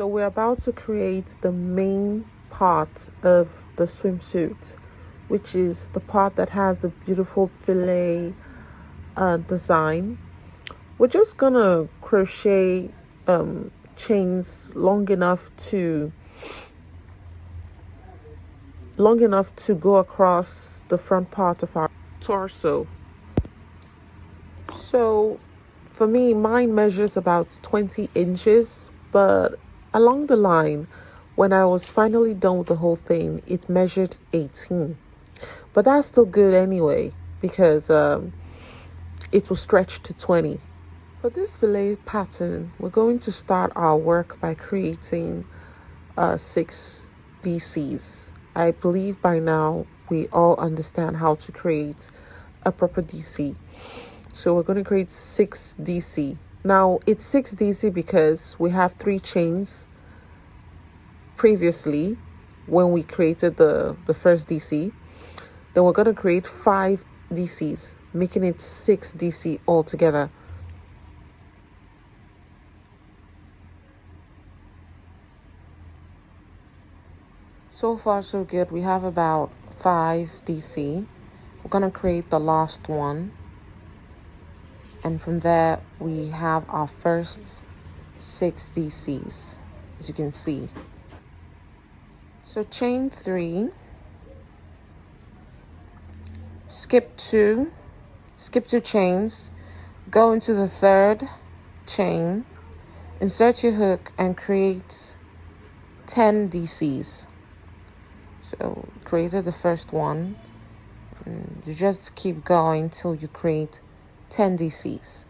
So we're about to create the main part of the swimsuit, which is the part that has the beautiful filet design. We're just gonna crochet chains long enough to go across the front part of our torso. So for me, mine measures about 20 inches, but along the line, when I was finally done with the whole thing, it measured 18. But that's still good anyway, because it will stretch to 20. For this fillet pattern, we're going to start our work by creating 6 DCs. I believe by now we all understand how to create a proper DC. So we're going to create 6 DC. Now it's 6 DC because we have 3 chains previously when we created the first DC. Then we're going to create 5 DCs, making it 6 DC altogether. So far so good. We have about 5 DC. We're going to create the last one. And from there, we have our first 6 DCs, as you can see. So chain 3, skip 2 chains, go into the 3rd chain, insert your hook, and create 10 DCs. So created the first one, and you just keep going till you create 10 DCs.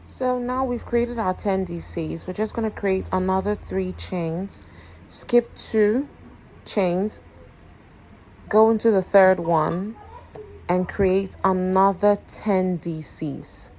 So now we've created our 10 DCs. We're just going to create another 3 chains, skip 2 chains, go into the 3rd one, and create another 10 DCs.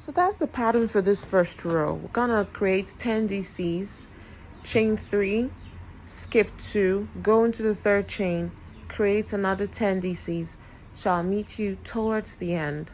So that's the pattern for this first row. We're gonna create 10 DCs, chain 3, skip 2, go into the 3rd chain, create another 10 DCs. So I'll meet you towards the end.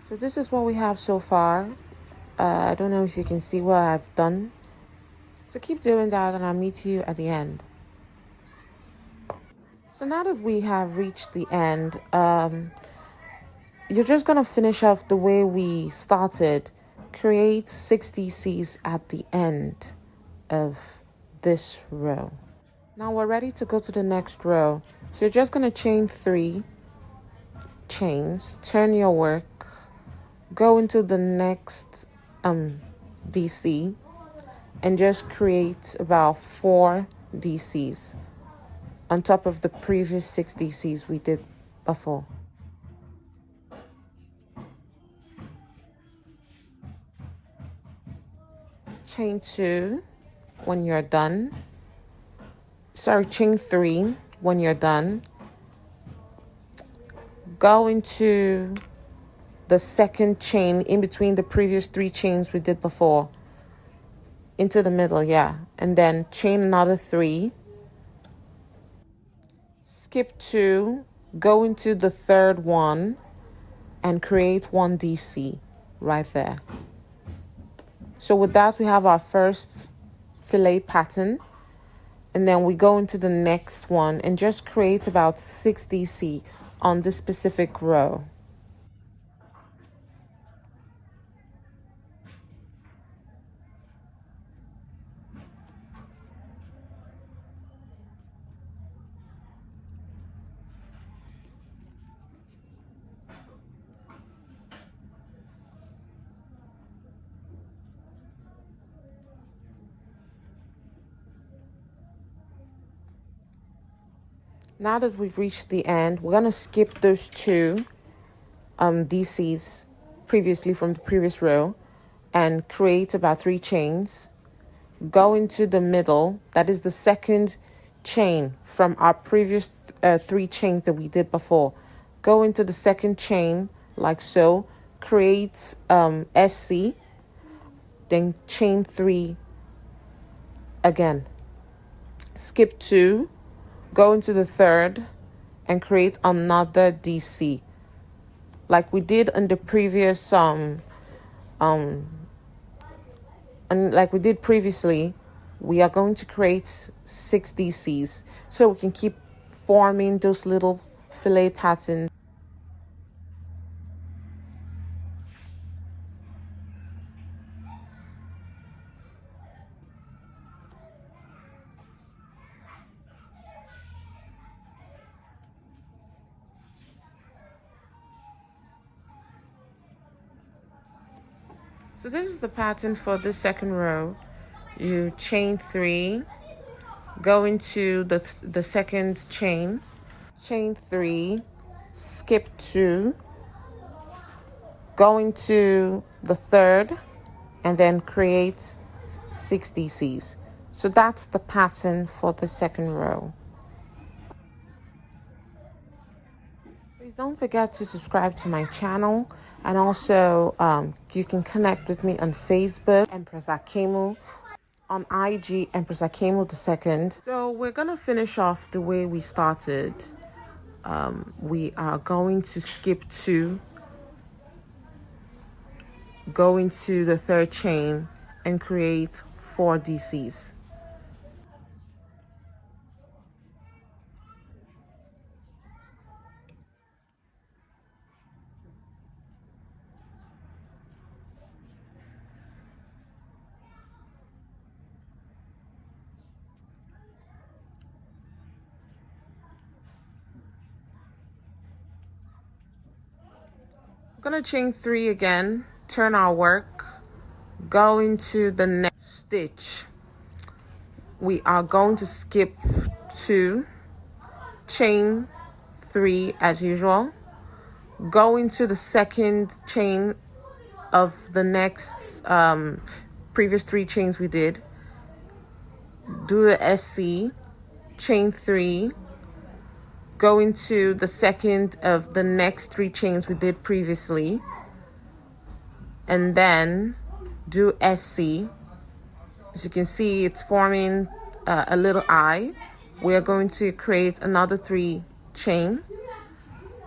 So this is what we have so far. I don't know if you can see what I've done. So keep doing that and I'll meet you at the end. So now that we have reached the end, you're just going to finish off the way we started. Create 6 DCs at the end of this row. Now we're ready to go to the next row. So you're just going to chain 3 chains, turn your work, go into the next DC, and just create about 4 DCs on top of the previous 6 DCs we did before. Chain 2, when you're done. Sorry, chain 3 when you're done. Go into the second chain in between the previous 3 chains we did before. Into the middle, yeah. And then chain another 3. Skip 2. Go into the third one and create 1 DC right there. So with that, we have our first filet pattern. And then we go into the next one and just create about 6 DC on this specific row. Now that we've reached the end, we're going to skip those 2 DCs previously from the previous row and create about 3 chains. Go into the middle, that is the second chain from our previous 3 chains that we did before. Go into the second chain like so, create SC, then chain 3 again. Skip 2. Go into the third and create another DC. Like we did in the previous and like we did previously, we are going to create 6 DCs so we can keep forming those little filet patterns. So this is the pattern for the second row. You chain 3, go into the second chain, chain 3, skip 2, go into the third, and then create 6 DCs. So that's the pattern for the second row. Please don't forget to subscribe to my channel, and also you can connect with me on Facebook, Empress Akemu, on IG, Empress Akemu II. So we're gonna finish off the way we started. We are going to skip 2, go into the third chain, and create 4 DCs. We're gonna chain 3 again, turn our work, go into the next stitch. We are going to skip 2, chain 3 as usual, go into the second chain of the next previous 3 chains we did, do the SC, chain 3, go into the second of the next 3 chains we did previously, and then do SC. As you can see, it's forming a little eye. We are going to create another 3 chain,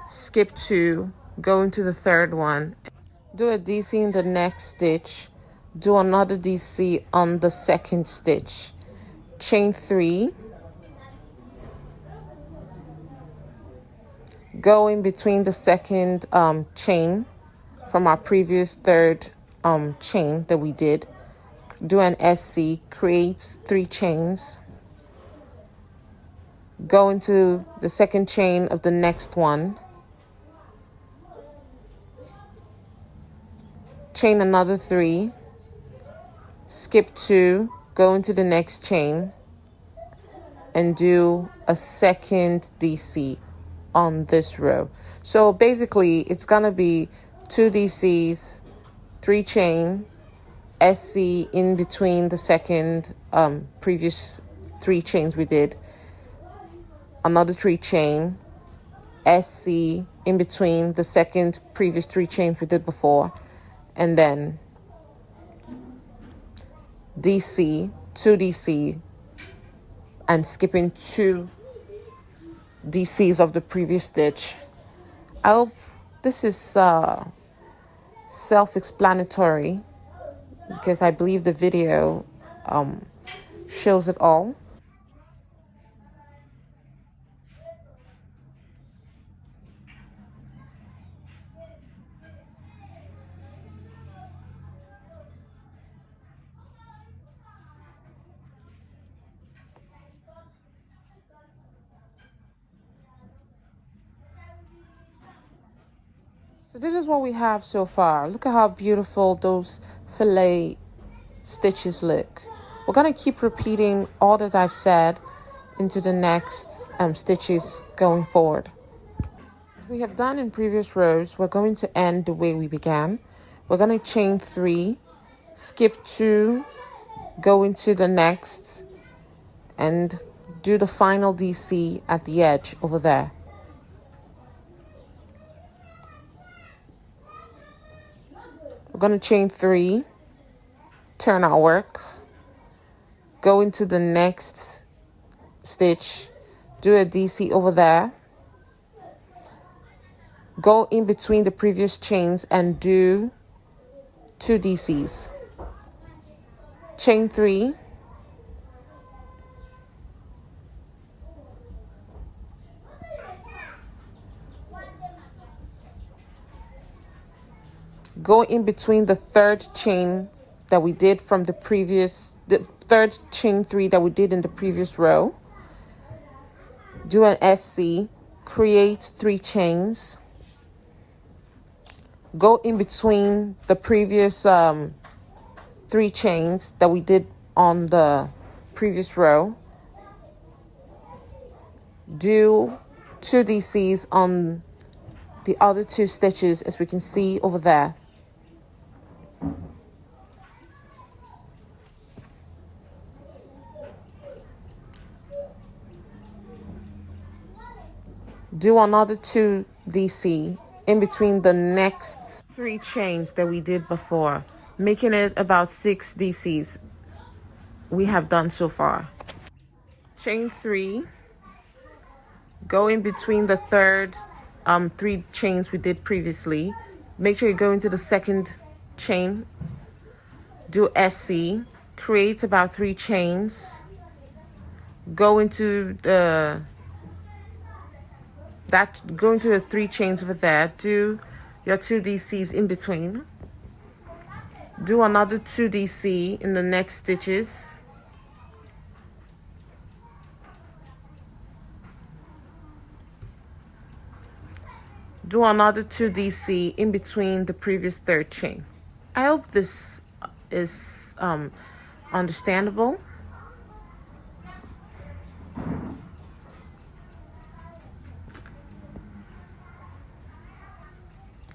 skip 2, go into the third one, do a DC in the next stitch, do another DC on the second stitch, chain 3, go in between the second chain from our previous third chain that we did, do an SC, create 3 chains, go into the second chain of the next one, chain another 3, skip 2, go into the next chain, and do a second DC on this row. So basically it's gonna be 2 DCs, 3 chain, SC in between the second previous 3 chains we did, another 3 chain, SC in between the second previous 3 chains we did before, and then DC, 2 DC, and skipping 2 DCs of the previous stitch. I hope this is self-explanatory, because I believe the video shows it all. So this is what we have so far. Look at how beautiful those filet stitches look. We're going to keep repeating all that I've said into the next stitches going forward. As we have done in previous rows, we're going to end the way we began. We're going to chain 3, skip 2, go into the next, and do the final DC at the edge over there. We're going to chain 3, turn our work, go into the next stitch, do a DC over there, go in between the previous chains and do 2 DCs. Chain 3, go in between the third chain that we did from the third chain 3 that we did in the previous row. Do an SC, create 3 chains. Go in between the previous 3 chains that we did on the previous row. Do 2 DCs on the other 2 stitches, as we can see over there. Do another 2 DC in between the next 3 chains that we did before, making it about 6 DCs we have done so far. Chain 3, go in between the third 3 chains we did previously. Make sure you go into the second chain, do SC, create about 3 chains, go into the 3 chains over there, do your 2 DCs in between, do another 2 DC in the next stitches, do another 2 DC in between the previous 3rd chain. I hope this is understandable.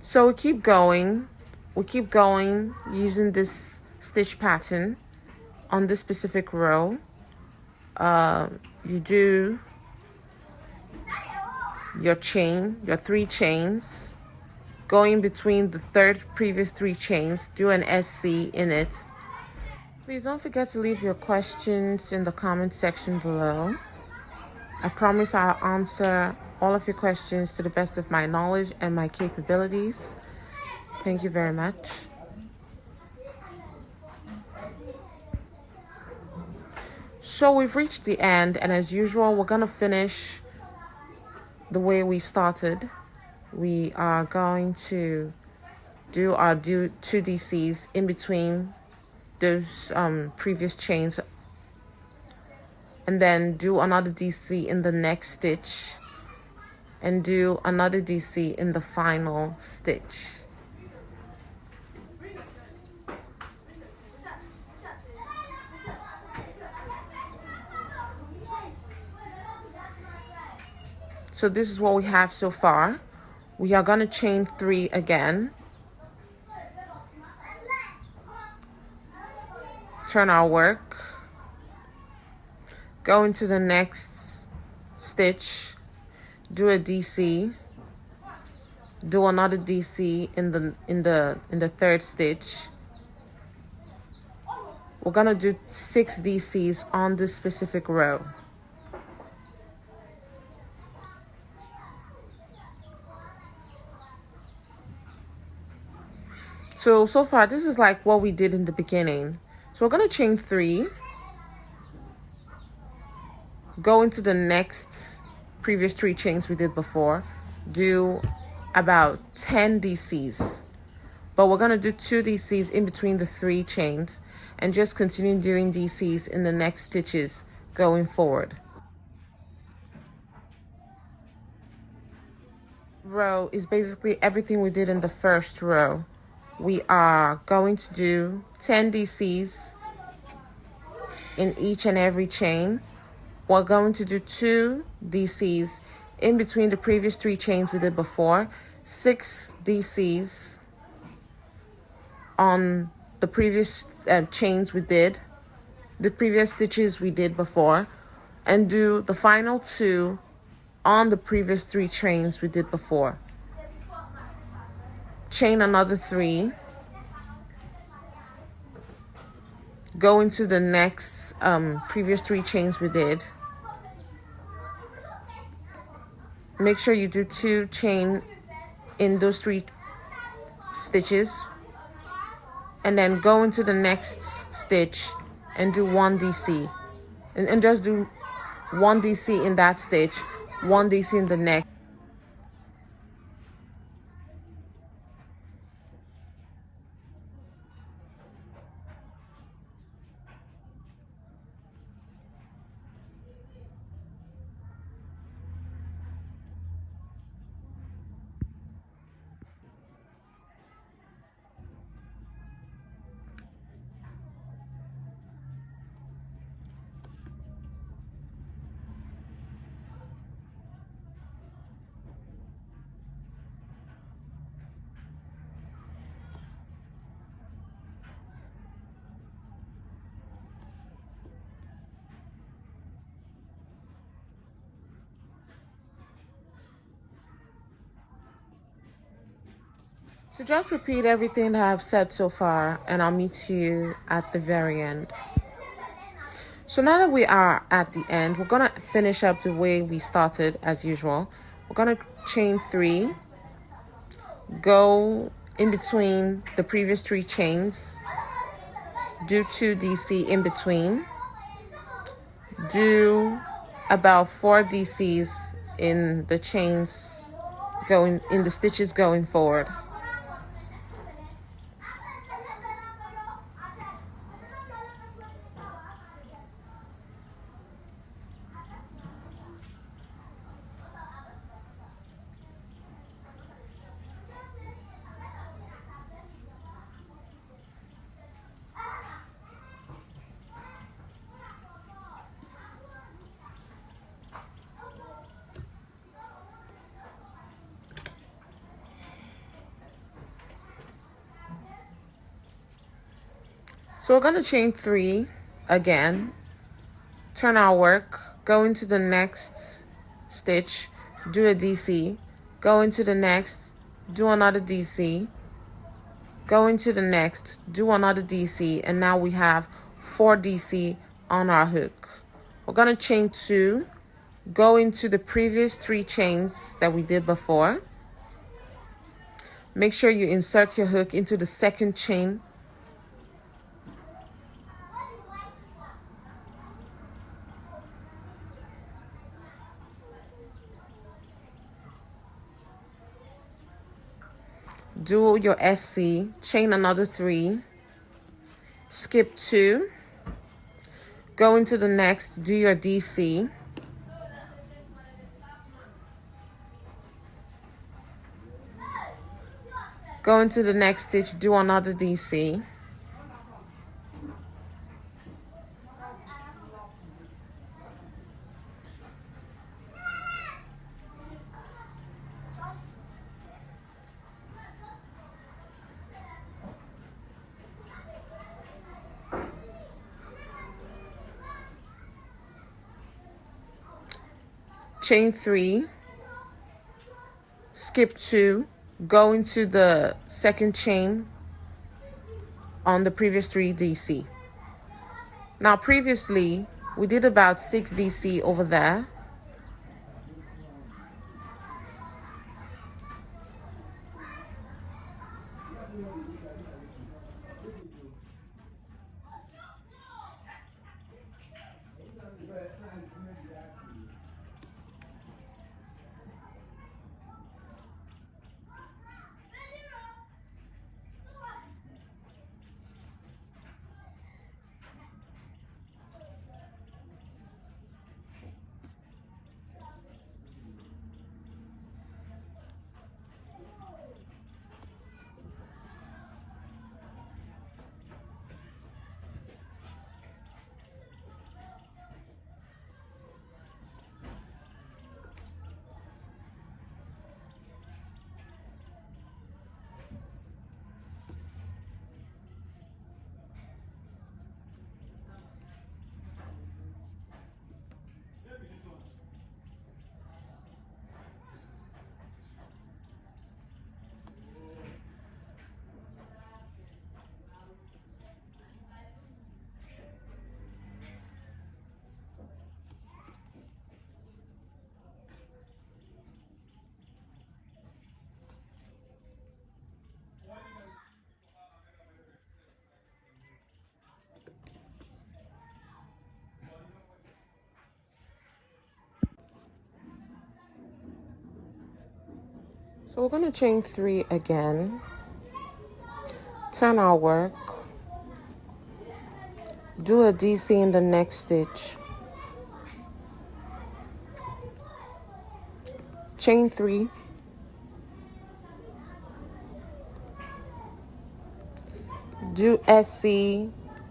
So we keep going using this stitch pattern on this specific row. You do your 3 chains, go in between the previous 3 chains, do an SC in it. Please don't forget to leave your questions in the comment section below. I promise I'll answer all of your questions to the best of my knowledge and my capabilities. Thank you very much. So we've reached the end, and as usual, we're going to finish the way we started. We are going to do our 2 DCs in between those previous chains, and then do another DC in the next stitch, and do another DC in the final stitch. So this is what we have so far. We are going to chain 3 again. turn our work, go into the next stitch, do a DC, do another DC in the third stitch. We're gonna do 6 DCs on this specific row. So far, this is like what we did in the beginning. So we're gonna chain 3, go into the next previous 3 chains we did before, do about 10 DCs. But we're gonna do 2 DCs in between the 3 chains and just continue doing DCs in the next stitches going forward. Row is basically everything we did in the first row. We are going to do 10 DCs in each and every chain. We're going to do 2 DCs in between the previous 3 chains we did before, 6 DCs on the previous chains we did, the previous stitches we did before, and do the final 2 on the previous 3 chains we did before. Chain another 3, go into the next previous 3 chains we did. Make sure you do 2 chain in those 3 stitches, and then go into the next stitch and do 1 DC, and just do 1 DC in that stitch, 1 DC in the next. So just repeat everything that I've said so far, and I'll meet you at the very end. So now that we are at the end, we're gonna finish up the way we started as usual. We're gonna chain 3, go in between the previous 3 chains, do 2 DC in between, do about 4 DCs in the chains going in the stitches going forward. So we're going to chain 3 again, turn our work, go into the next stitch, do a DC, go into the next, do another DC, go into the next, do another DC, and now we have 4 DC on our hook. We're going to chain 2, go into the previous 3 chains that we did before. Make sure you insert your hook into the second chain. Do your SC, chain another 3, skip 2, go into the next, do your DC, go into the next stitch, do another DC, chain 3, skip 2, go into the second chain on the previous 3 DC. Now previously we did about 6 DC over there. So we're going to chain 3 again, turn our work, do a DC in the next stitch, chain 3, do SC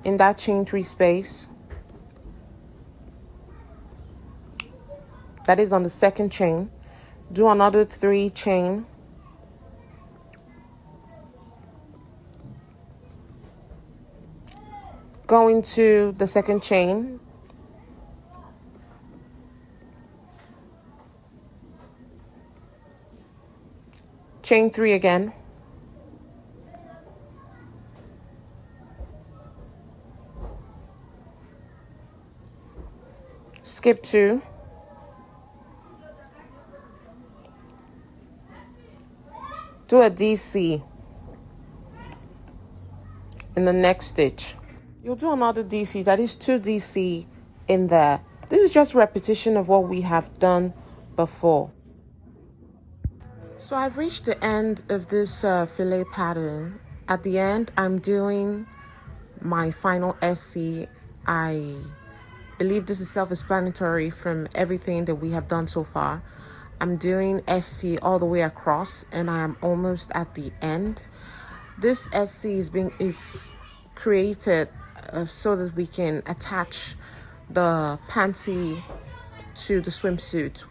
in that chain 3 space, that is on the second chain, do another 3 chain, go into the second chain, chain 3 again, skip 2, do a DC in the next stitch. You'll do another DC, that is 2 DC in there. This is just repetition of what we have done before. So I've reached the end of this filet pattern. At the end, I'm doing my final SC. I believe this is self-explanatory from everything that we have done so far. I'm doing SC all the way across, and I am almost at the end. This SC is created so that we can attach the panty to the swimsuit.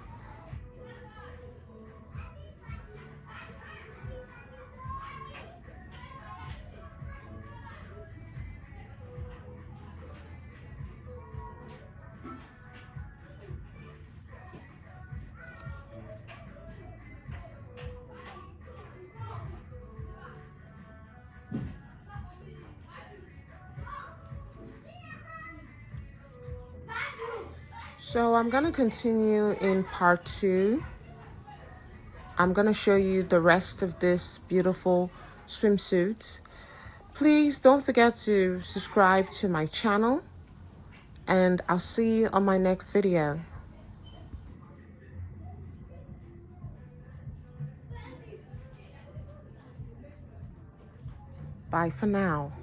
So I'm going to continue in part 2. I'm going to show you the rest of this beautiful swimsuit. Please don't forget to subscribe to my channel, and I'll see you on my next video. Bye for now.